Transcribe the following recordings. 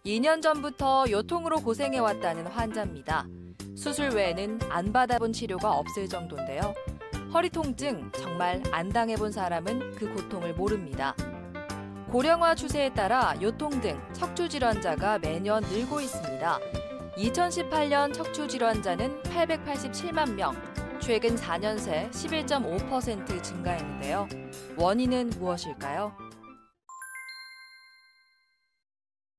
2년 전부터 요통으로 고생해왔다는 환자입니다. 수술 외에는 안 받아본 치료가 없을 정도인데요. 허리 통증, 정말 안 당해본 사람은 그 고통을 모릅니다. 고령화 추세에 따라 요통 등 척추 질환자가 매년 늘고 있습니다. 2018년 척추 질환자는 887만 명, 최근 4년 새 11.5% 증가했는데요. 원인은 무엇일까요?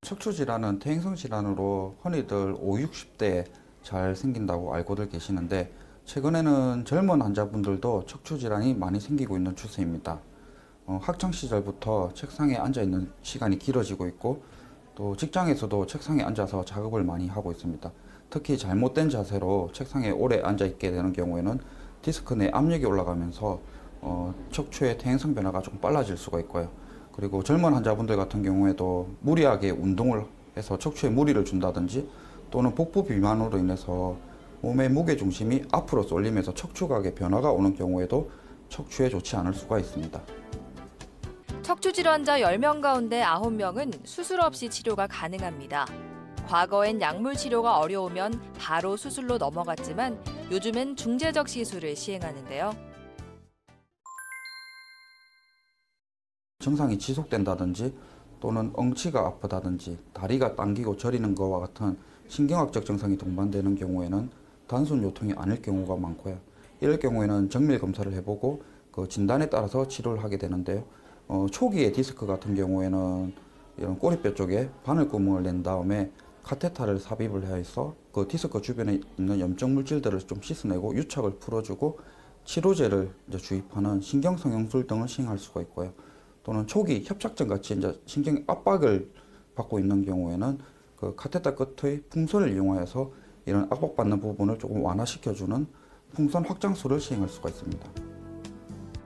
척추 질환은 퇴행성 질환으로 흔히들 50, 60대에 잘 생긴다고 알고들 계시는데 최근에는 젊은 환자분들도 척추 질환이 많이 생기고 있는 추세입니다. 학창 시절부터 책상에 앉아 있는 시간이 길어지고 있고 또 직장에서도 책상에 앉아서 작업을 많이 하고 있습니다. 특히 잘못된 자세로 책상에 오래 앉아 있게 되는 경우에는 디스크 내 압력이 올라가면서 척추의 퇴행성 변화가 좀 빨라질 수가 있고요. 그리고 젊은 환자분들 같은 경우에도 무리하게 운동을 해서 척추에 무리를 준다든지 또는 복부 비만으로 인해서 몸의 무게중심이 앞으로 쏠리면서 척추각에 변화가 오는 경우에도 척추에 좋지 않을 수가 있습니다. 척추 질환자 10명 가운데 9명은 수술 없이 치료가 가능합니다. 과거엔 약물 치료가 어려우면 바로 수술로 넘어갔지만 요즘엔 중재적 시술을 시행하는데요. 증상이 지속된다든지 또는 엉치가 아프다든지 다리가 당기고 저리는 것과 같은 신경학적 증상이 동반되는 경우에는 단순 요통이 아닐 경우가 많고요. 이럴 경우에는 정밀 검사를 해보고 그 진단에 따라서 치료를 하게 되는데요. 초기의 디스크 같은 경우에는 이런 꼬리뼈 쪽에 바늘구멍을 낸 다음에 카테터를 삽입을 해서 그 디스크 주변에 있는 염증 물질들을 좀 씻어내고 유착을 풀어주고 치료제를 주입하는 신경성형술 등을 시행할 수가 있고요. 또는 초기 협착증 같이 신경 압박을 받고 있는 경우에는 그 카테터 끝의 풍선을 이용하여서 이런 압박받는 부분을 조금 완화시켜주는 풍선 확장술을 시행할 수가 있습니다.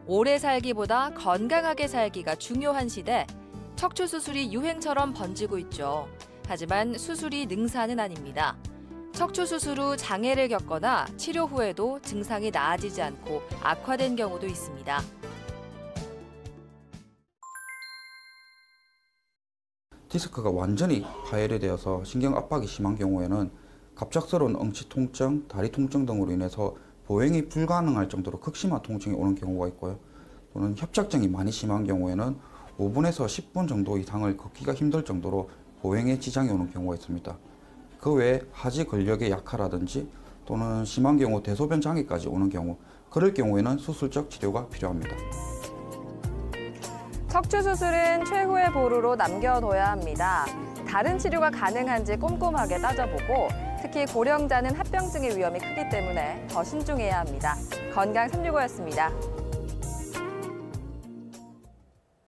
오래 살기보다 건강하게 살기가 중요한 시대, 척추 수술이 유행처럼 번지고 있죠. 하지만 수술이 능사는 아닙니다. 척추 수술 후 장애를 겪거나 치료 후에도 증상이 나아지지 않고 악화된 경우도 있습니다. 디스크가 완전히 파열이 되어서 신경 압박이 심한 경우에는 갑작스러운 엉치 통증, 다리 통증 등으로 인해서 보행이 불가능할 정도로 극심한 통증이 오는 경우가 있고요. 또는 협착증이 많이 심한 경우에는 5분에서 10분 정도 이상을 걷기가 힘들 정도로 보행에 지장이 오는 경우가 있습니다. 그 외에 하지 근력의 약화라든지 또는 심한 경우 대소변 장애까지 오는 경우, 그럴 경우에는 수술적 치료가 필요합니다. 척추 수술은 최후의 보루로 남겨둬야 합니다. 다른 치료가 가능한지 꼼꼼하게 따져보고 특히 고령자는 합병증의 위험이 크기 때문에 더 신중해야 합니다. 건강 365였습니다.